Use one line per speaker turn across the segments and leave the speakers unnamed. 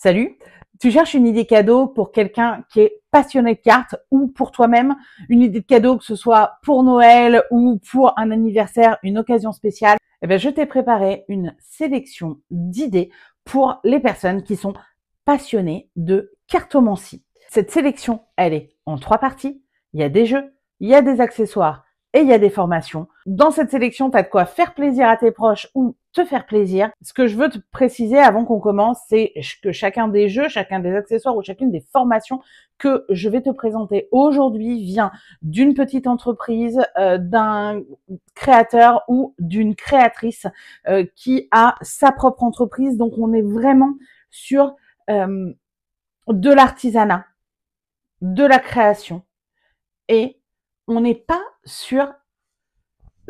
Salut, tu cherches une idée cadeau pour quelqu'un qui est passionné de cartes ou pour toi-même, une idée de cadeau que ce soit pour Noël ou pour un anniversaire, une occasion spéciale. Eh bien, je t'ai préparé une sélection d'idées pour les personnes qui sont passionnées de cartomancie. Cette sélection, elle est en 3 parties. Il y a des jeux, il y a des accessoires et il y a des formations. Dans cette sélection, tu as de quoi faire plaisir à tes proches ou te faire plaisir. Ce que je veux te préciser avant qu'on commence, c'est que chacun des jeux, chacun des accessoires ou chacune des formations que je vais te présenter aujourd'hui vient d'une petite entreprise, d'un créateur ou d'une créatrice qui a sa propre entreprise. Donc, on est vraiment sur de l'artisanat, de la création et on n'est pas sur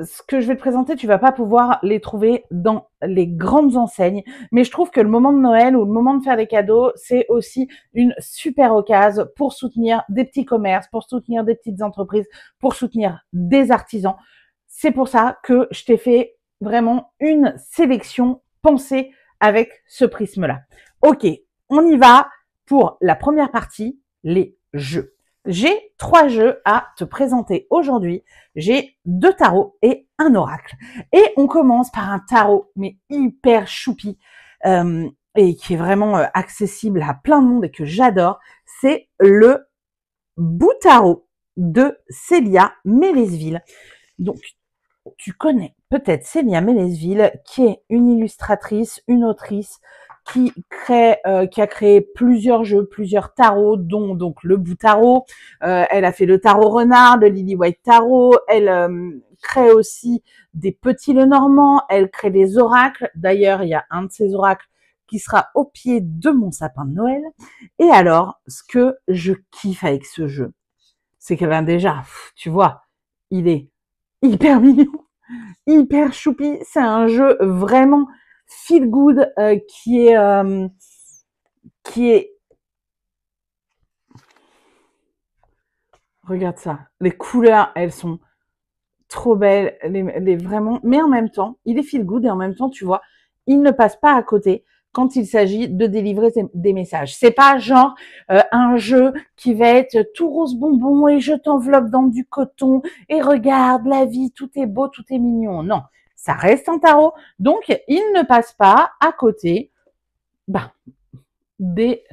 ce que je vais te présenter, tu vas pas pouvoir les trouver dans les grandes enseignes, mais je trouve que le moment de Noël ou le moment de faire des cadeaux, c'est aussi une super occasion pour soutenir des petits commerces, pour soutenir des petites entreprises, pour soutenir des artisans. C'est pour ça que je t'ai fait vraiment une sélection pensée avec ce prisme-là. Ok, on y va pour la première partie, les jeux. J'ai 3 jeux à te présenter aujourd'hui. J'ai 2 tarots et un oracle. Et on commence par un tarot, mais hyper choupi, et qui est vraiment accessible à plein de monde et que j'adore. C'est le Boutaro de Célia Mélesville. Donc, tu connais peut-être Célia Mélesville, qui est une illustratrice, une autrice, qui a créé plusieurs jeux, plusieurs tarots, dont donc le Boutaro. Elle a fait le tarot renard, le Lily White Tarot. Elle crée aussi des petits Lenormand. Elle crée des oracles. D'ailleurs, il y a un de ces oracles qui sera au pied de mon sapin de Noël. Et alors, ce que je kiffe avec ce jeu, c'est que ben déjà, tu vois, il est hyper mignon, hyper choupi. C'est un jeu vraiment feel good qui est regarde ça, les couleurs elles sont trop belles, les vraiment, mais en même temps il est feel good et en même temps tu vois il ne passe pas à côté quand il s'agit de délivrer des messages. C'est pas genre un jeu qui va être tout rose bonbon et je t'enveloppe dans du coton et regarde la vie, tout est beau, tout est mignon. Non, ça reste un tarot, donc il ne passe pas à côté des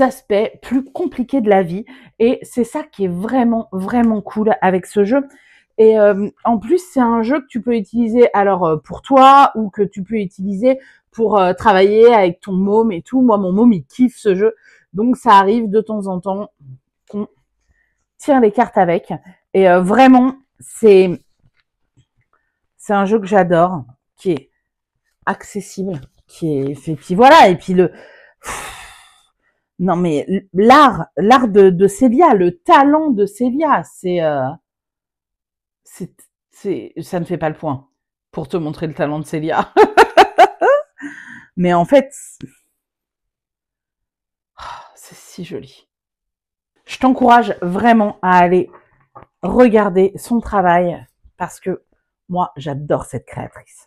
aspects plus compliqués de la vie. Et c'est ça qui est vraiment, vraiment cool avec ce jeu. Et en plus, c'est un jeu que tu peux utiliser alors pour toi ou que tu peux utiliser pour travailler avec ton môme et tout. Moi, mon môme, il kiffe ce jeu. Donc, ça arrive de temps en temps qu'on tire les cartes avec. Et vraiment, c'est un jeu que j'adore, qui est accessible, qui est fait. Puis voilà, et puis non mais l'art de Célia, le talent de Célia, ça ne fait pas le point pour te montrer le talent de Célia. Mais en fait, c'est si joli. Je t'encourage vraiment à aller regarder son travail parce que moi, j'adore cette créatrice.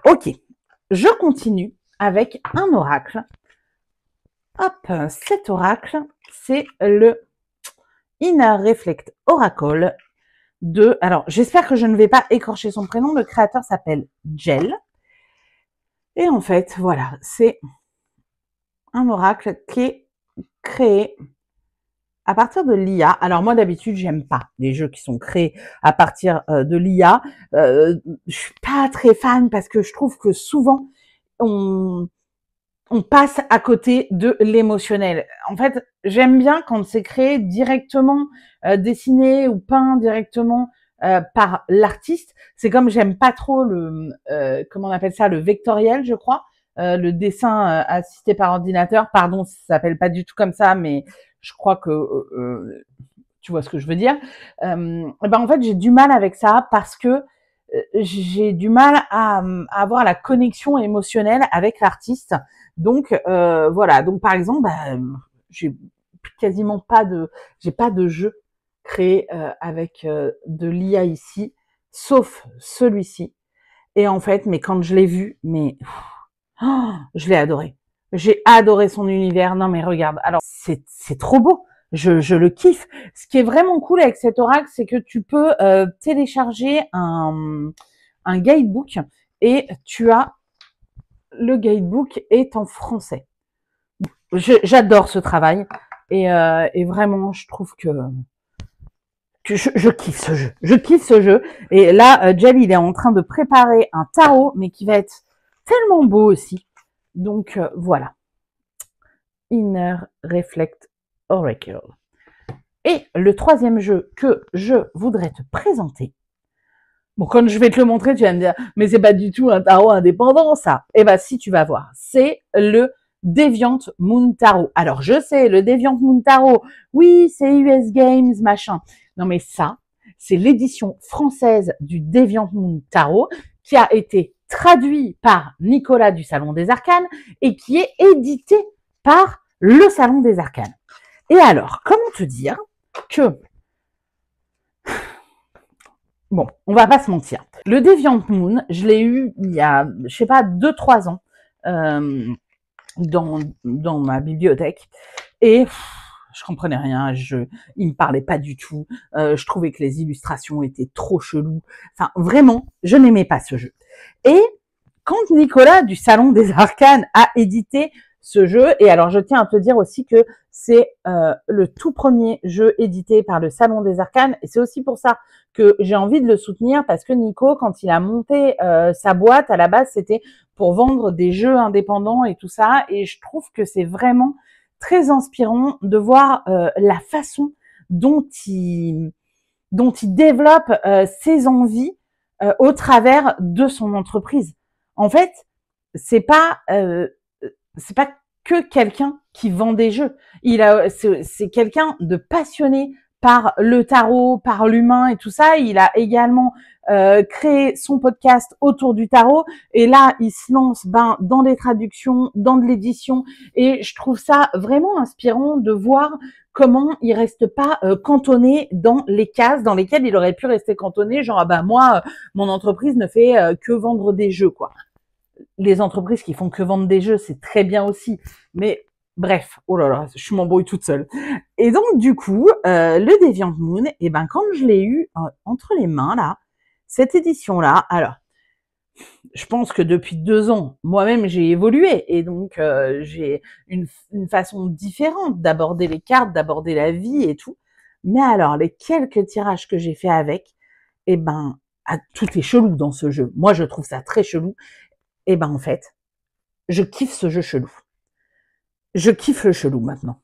Ok, je continue avec un oracle. Hop, cet oracle, c'est le Inner Reflect Oracle de... Alors, j'espère que je ne vais pas écorcher son prénom. Le créateur s'appelle Gel. Et en fait, voilà, c'est un oracle qui est créé à partir de l'IA. Alors moi, d'habitude, j'aime pas les jeux qui sont créés à partir de l'IA. Je suis pas très fan parce que je trouve que souvent, on passe à côté de l'émotionnel. En fait, j'aime bien quand c'est créé directement, dessiné ou peint directement par l'artiste. C'est comme j'aime pas trop le, comment on appelle ça, le vectoriel, je crois, le dessin assisté par ordinateur. Pardon, ça s'appelle pas du tout comme ça, mais je crois que tu vois ce que je veux dire. Ben en fait, j'ai du mal avec ça parce que j'ai du mal à avoir la connexion émotionnelle avec l'artiste. Donc voilà. Donc par exemple, j'ai quasiment pas de, j'ai pas de jeu créé avec de l'IA ici, sauf celui-ci. Et en fait, mais quand je l'ai vu, mais je l'ai adoré. J'ai adoré son univers. Non mais regarde, alors c'est trop beau. Je le kiffe. Ce qui est vraiment cool avec cet oracle, c'est que tu peux télécharger un guidebook et tu as le guidebook est en français. J'adore ce travail et vraiment je trouve que je kiffe ce jeu. Je kiffe ce jeu. Et là, Jel, il est en train de préparer un tarot, mais qui va être tellement beau aussi. Donc voilà. Inner Reflect Oracle. Et le troisième jeu que je voudrais te présenter. Bon, quand je vais te le montrer, tu vas me dire, mais c'est pas du tout un tarot indépendant, ça. Eh ben, si, tu vas voir. C'est le Deviant Moon Tarot. Alors, je sais, le Deviant Moon Tarot, oui, c'est US Games, machin. Non, mais ça, c'est l'édition française du Deviant Moon Tarot qui a été traduit par Nicolas du Salon des Arcanes et qui est édité par le Salon des Arcanes. Et alors, comment te dire que... Bon, on va pas se mentir. Le Deviant Moon, je l'ai eu il y a, je sais pas, 2-3 ans dans ma bibliothèque et je comprenais rien. Il me parlait pas du tout. Je trouvais que les illustrations étaient trop cheloues. Enfin, vraiment, je n'aimais pas ce jeu. Et quand Nicolas du Salon des Arcanes a édité ce jeu, et alors je tiens à te dire aussi que c'est le tout premier jeu édité par le Salon des Arcanes, et c'est aussi pour ça que j'ai envie de le soutenir, parce que Nico, quand il a monté sa boîte, à la base, c'était pour vendre des jeux indépendants et tout ça, et je trouve que c'est vraiment très inspirant de voir la façon dont il développe ses envies au travers de son entreprise. En fait, c'est pas que quelqu'un qui vend des jeux. C'est quelqu'un de passionné par le tarot, par l'humain et tout ça. Il a également créé son podcast autour du tarot. Et là, il se lance dans des traductions, dans de l'édition. Et je trouve ça vraiment inspirant de voir comment il reste pas cantonné dans les cases dans lesquelles il aurait pu rester cantonné. Genre, moi, mon entreprise ne fait que vendre des jeux, quoi. Les entreprises qui font que vendre des jeux, c'est très bien aussi. Mais bref, oh là là, je m'embrouille toute seule. Et donc, du coup, le Deviant Moon, et quand je l'ai eu entre les mains, là, cette édition-là, alors, je pense que depuis 2 ans, moi-même, j'ai évolué. Et donc, j'ai une façon différente d'aborder les cartes, d'aborder la vie et tout. Mais alors, les quelques tirages que j'ai fait avec, tout est chelou dans ce jeu. Moi, je trouve ça très chelou. Et en fait, je kiffe ce jeu chelou. Je kiffe le chelou maintenant.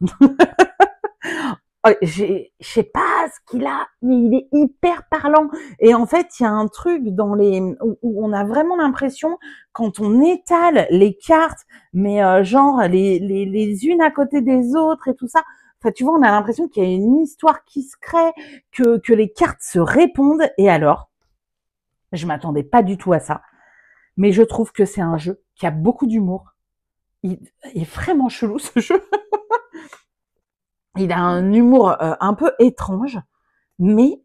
Je sais pas ce qu'il a, mais il est hyper parlant. Et en fait, il y a un truc dans où on a vraiment l'impression, quand on étale les cartes, mais genre les unes à côté des autres et tout ça. Enfin, tu vois, on a l'impression qu'il y a une histoire qui se crée, que les cartes se répondent. Et alors, je m'attendais pas du tout à ça. Mais je trouve que c'est un jeu qui a beaucoup d'humour. Il est vraiment chelou, ce jeu. Il a un humour un peu étrange, mais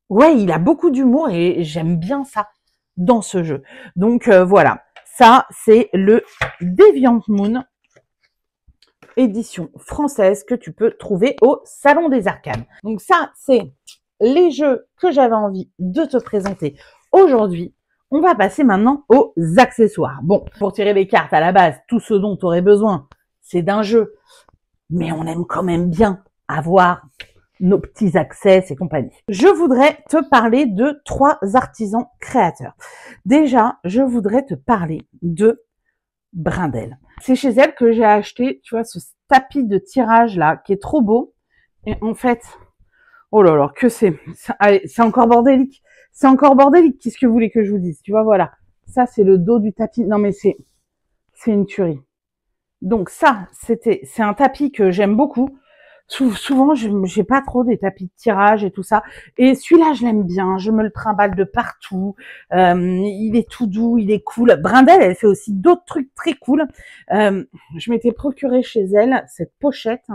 ouais, il a beaucoup d'humour et j'aime bien ça dans ce jeu. Donc voilà, ça c'est le Deviant Moon, édition française que tu peux trouver au Salon des Arcanes. Donc ça, c'est les jeux que j'avais envie de te présenter aujourd'hui. On va passer maintenant aux accessoires. Bon, pour tirer les cartes à la base, tout ce dont tu aurais besoin, c'est d'un jeu. Mais on aime quand même bien avoir nos petits accès et compagnie. Je voudrais te parler de 3 artisans créateurs. Déjà, je voudrais te parler de Brindel. C'est chez elle que j'ai acheté, tu vois, ce tapis de tirage là, qui est trop beau. Et en fait, oh là là, que c'est encore bordélique. C'est encore bordélique. Qu'est-ce que vous voulez que je vous dise? Tu vois, voilà. Ça, c'est le dos du tapis. Non, mais c'est une tuerie. Donc ça, c'est un tapis que j'aime beaucoup. Souvent, j'ai pas trop des tapis de tirage et tout ça. Et celui-là, je l'aime bien. Je me le trimballe de partout. Il est tout doux, il est cool. Brindel, elle fait aussi d'autres trucs très cool. Je m'étais procuré chez elle cette pochette.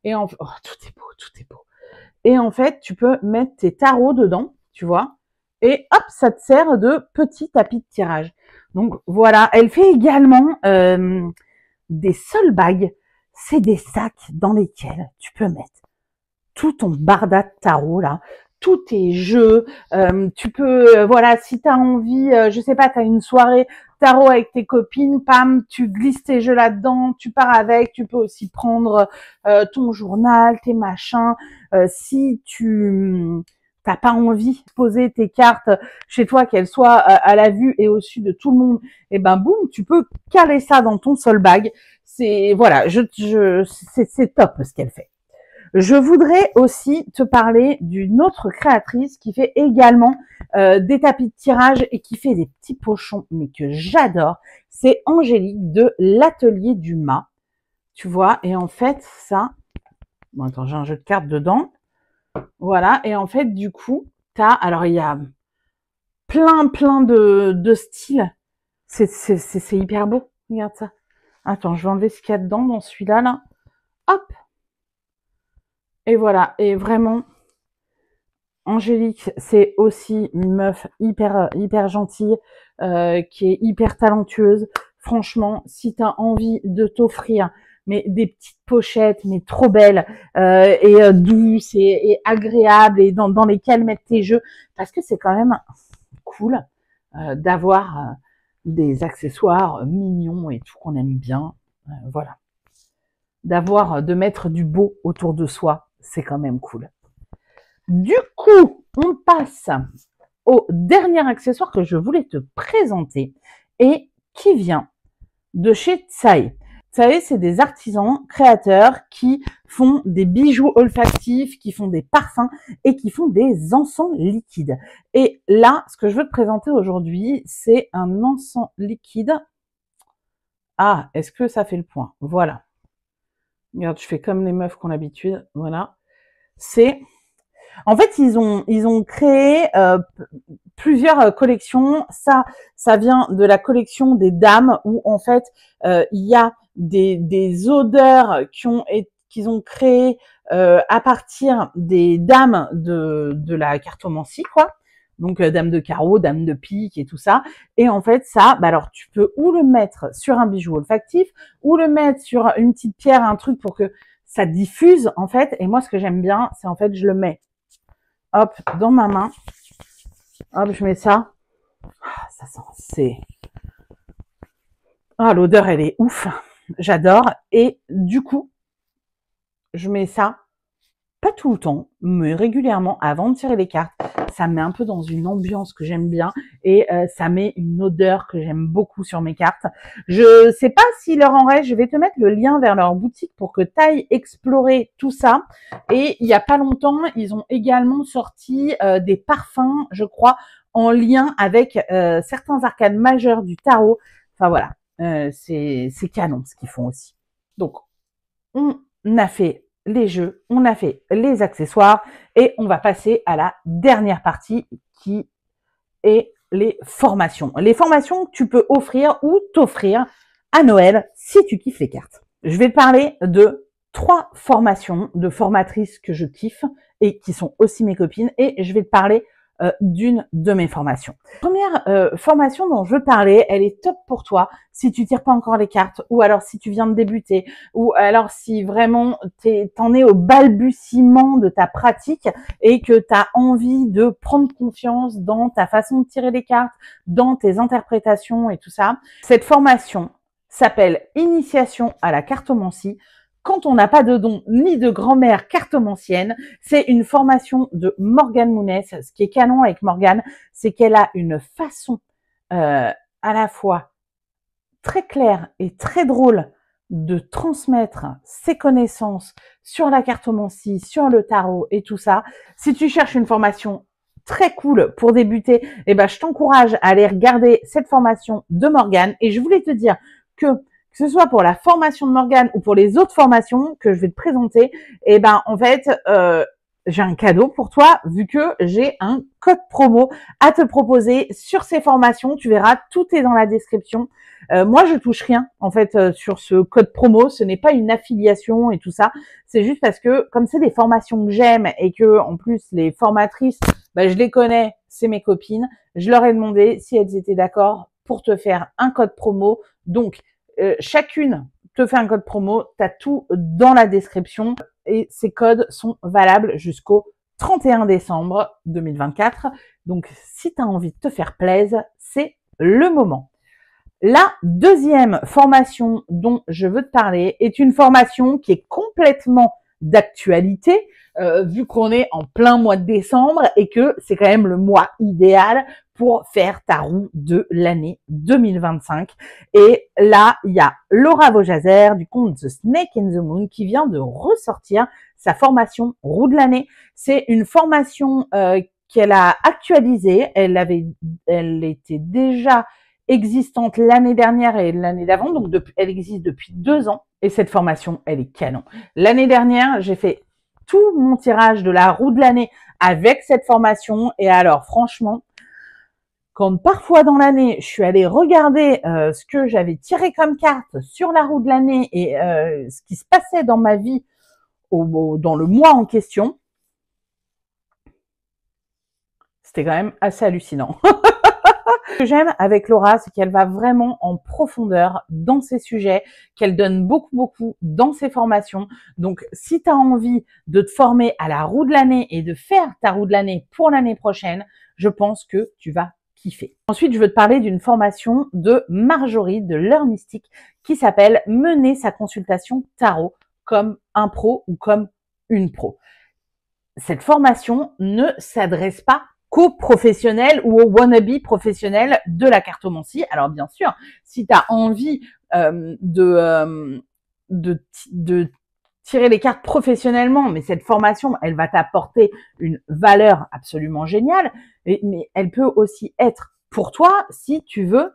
Et tout est beau, tout est beau. Et en fait, tu peux mettre tes tarots dedans, tu vois. Et hop, ça te sert de petit tapis de tirage. Donc voilà, elle fait également des soul bags, c'est des sacs dans lesquels tu peux mettre tout ton barda de tarot là, tous tes jeux. Tu peux, voilà, si tu as envie, je sais pas, tu as une soirée tarot avec tes copines, pam, tu glisses tes jeux là-dedans, tu pars avec. Tu peux aussi prendre ton journal, tes machins. Si tu t'as pas envie de poser tes cartes chez toi, qu'elles soient à la vue et au-dessus de tout le monde, et ben boum, tu peux caler ça dans ton soul bag. C'est voilà, c'est top ce qu'elle fait. Je voudrais aussi te parler d'une autre créatrice qui fait également des tapis de tirage et qui fait des petits pochons, mais que j'adore. C'est Angélique de l'Atelier du Mât. Tu vois, et en fait, ça... Bon, attends, j'ai un jeu de cartes dedans. Voilà, et en fait, du coup, alors, il y a plein de styles. C'est hyper beau. Regarde ça. Attends, je vais enlever ce qu'il y a dedans dans celui-là, là. Hop. Et voilà, et vraiment, Angélique, c'est aussi une meuf hyper gentille, qui est hyper talentueuse. Franchement, si tu as envie de t'offrir mais des petites pochettes, mais trop belles, et douces et agréables, et dans lesquelles mettre tes jeux, parce que c'est quand même cool d'avoir des accessoires mignons et tout qu'on aime bien. Voilà. De mettre du beau autour de soi, c'est quand même cool. Du coup, on passe au dernier accessoire que je voulais te présenter et qui vient de chez Tsai. Tsai, c'est des artisans créateurs qui font des bijoux olfactifs, qui font des parfums et qui font des encens liquides. Et là, ce que je veux te présenter aujourd'hui, c'est un encens liquide. Ah, est-ce que ça fait le point? Voilà. Regarde, je fais comme les meufs qu'on a l'habitude. Voilà. En fait, ils ont créé plusieurs collections. Ça vient de la collection des dames où en fait il y a des odeurs qu'ils ont créées à partir des dames de la cartomancie, quoi. Donc dame de carreau, dame de pique et tout ça. Et en fait ça, alors tu peux ou le mettre sur un bijou olfactif ou le mettre sur une petite pierre, un truc pour que ça diffuse en fait. Et moi ce que j'aime bien, c'est en fait je le mets hop dans ma main. Hop, je mets ça. Ça sent, l'odeur elle est ouf. J'adore. Et du coup, je mets ça pas tout le temps, mais régulièrement avant de tirer les cartes. Ça me met un peu dans une ambiance que j'aime bien et ça met une odeur que j'aime beaucoup sur mes cartes. Je sais pas s'il leur en reste, je vais te mettre le lien vers leur boutique pour que tu ailles explorer tout ça. Et il y a pas longtemps, ils ont également sorti des parfums, je crois, en lien avec certains arcanes majeurs du tarot. Enfin voilà, c'est canon ce qu'ils font aussi. Donc, on a fait les jeux, on a fait les accessoires et on va passer à la dernière partie qui est les formations. Les formations que tu peux offrir ou t'offrir à Noël si tu kiffes les cartes. Je vais te parler de 3 formations de formatrices que je kiffe et qui sont aussi mes copines et je vais te parler d'une de mes formations. Première formation dont je veux parler, elle est top pour toi si tu tires pas encore les cartes ou alors si tu viens de débuter ou alors si vraiment t'en es au balbutiement de ta pratique et que tu as envie de prendre confiance dans ta façon de tirer les cartes, dans tes interprétations et tout ça. Cette formation s'appelle Initiation à la cartomancie. Quand on n'a pas de don ni de grand-mère cartomancienne, c'est une formation de Morgane Mounès. Ce qui est canon avec Morgane, c'est qu'elle a une façon à la fois très claire et très drôle de transmettre ses connaissances sur la cartomancie, sur le tarot et tout ça. Si tu cherches une formation très cool pour débuter, je t'encourage à aller regarder cette formation de Morgane. Et je voulais te dire que ce soit pour la formation de Morgane ou pour les autres formations que je vais te présenter, en fait, j'ai un cadeau pour toi vu que j'ai un code promo à te proposer sur ces formations. Tu verras, tout est dans la description. Moi, je touche rien en fait sur ce code promo. Ce n'est pas une affiliation et tout ça. C'est juste parce que comme c'est des formations que j'aime et que en plus les formatrices, je les connais, c'est mes copines. Je leur ai demandé si elles étaient d'accord pour te faire un code promo. Donc chacune te fais un code promo, tu as tout dans la description et ces codes sont valables jusqu'au 31 décembre 2024. Donc, si tu as envie de te faire plaisir, c'est le moment. La deuxième formation dont je veux te parler est une formation qui est complètement d'actualité, vu qu'on est en plein mois de décembre et que c'est quand même le mois idéal pour faire ta roue de l'année 2025. Et là, il y a Laura Vaujazer du compte The Snake in the Moon qui vient de ressortir sa formation roue de l'année. C'est une formation qu'elle a actualisée. Elle était déjà existante l'année dernière et l'année d'avant, donc elle existe depuis 2 ans. Et cette formation, elle est canon. L'année dernière, j'ai fait tout mon tirage de la roue de l'année avec cette formation. Et alors, franchement, quand parfois dans l'année, je suis allée regarder ce que j'avais tiré comme carte sur la roue de l'année et ce qui se passait dans ma vie dans le mois en question, c'était quand même assez hallucinant. Ce que j'aime avec Laura, c'est qu'elle va vraiment en profondeur dans ses sujets, qu'elle donne beaucoup dans ses formations. Donc, si tu as envie de te former à la roue de l'année et de faire ta roue de l'année pour l'année prochaine, je pense que tu vas kiffer. Ensuite, je veux te parler d'une formation de Marjorie de l'Heure Mystique qui s'appelle « Mener sa consultation tarot comme un pro ou comme une pro ». Cette formation ne s'adresse pas qu'aux professionnels ou aux wannabe professionnels de la cartomancie. Alors bien sûr, si tu as envie de tirer les cartes professionnellement, mais cette formation, elle va t'apporter une valeur absolument géniale, mais elle peut aussi être pour toi si tu veux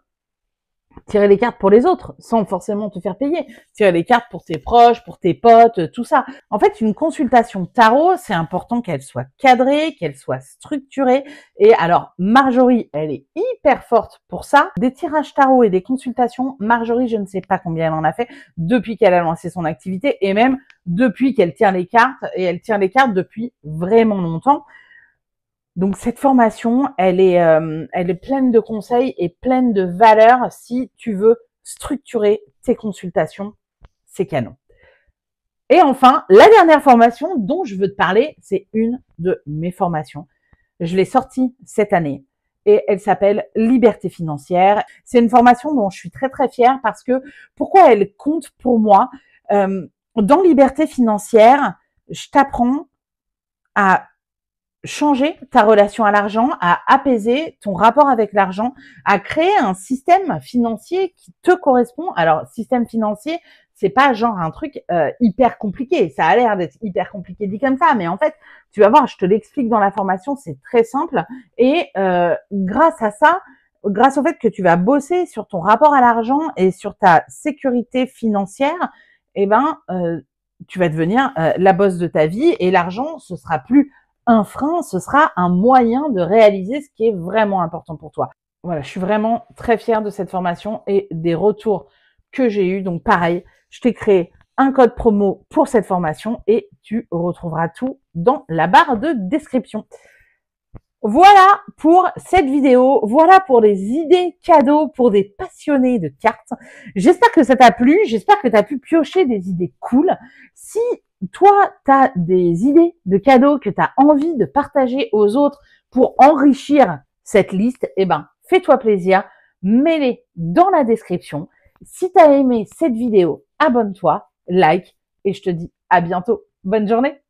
tirer les cartes pour les autres, sans forcément te faire payer. Tirer les cartes pour tes proches, pour tes potes, tout ça. En fait, une consultation tarot, c'est important qu'elle soit cadrée, qu'elle soit structurée. Et alors, Marjorie, elle est hyper forte pour ça. Des tirages tarot et des consultations, Marjorie, je ne sais pas combien elle en a fait depuis qu'elle a lancé son activité et même depuis qu'elle tire les cartes. Et elle tire les cartes depuis vraiment longtemps. Donc cette formation, elle est pleine de conseils et pleine de valeurs si tu veux structurer tes consultations, c'est canon. Et enfin, la dernière formation dont je veux te parler, c'est une de mes formations. Je l'ai sortie cette année et elle s'appelle Liberté financière. C'est une formation dont je suis très fière parce que pourquoi elle compte pour moi? Dans Liberté financière, je t'apprends à changer ta relation à l'argent, à apaiser ton rapport avec l'argent, à créer un système financier qui te correspond. Alors, système financier, c'est pas genre un truc hyper compliqué. Ça a l'air d'être hyper compliqué dit comme ça, mais en fait, tu vas voir, je te l'explique dans la formation, c'est très simple. Et grâce à ça, grâce au fait que tu vas bosser sur ton rapport à l'argent et sur ta sécurité financière, eh ben, tu vas devenir la boss de ta vie et l'argent, ce sera plus un frein, ce sera un moyen de réaliser ce qui est vraiment important pour toi. Voilà, je suis vraiment très fière de cette formation et des retours que j'ai eus. Donc pareil, je t'ai créé un code promo pour cette formation et tu retrouveras tout dans la barre de description. Voilà pour cette vidéo, voilà pour les idées cadeaux pour des passionnés de cartes. J'espère que ça t'a plu, j'espère que tu as pu piocher des idées cool. Si toi, tu as des idées de cadeaux que tu as envie de partager aux autres pour enrichir cette liste, eh ben, fais-toi plaisir, mets-les dans la description. Si tu as aimé cette vidéo, abonne-toi, like et je te dis à bientôt. Bonne journée!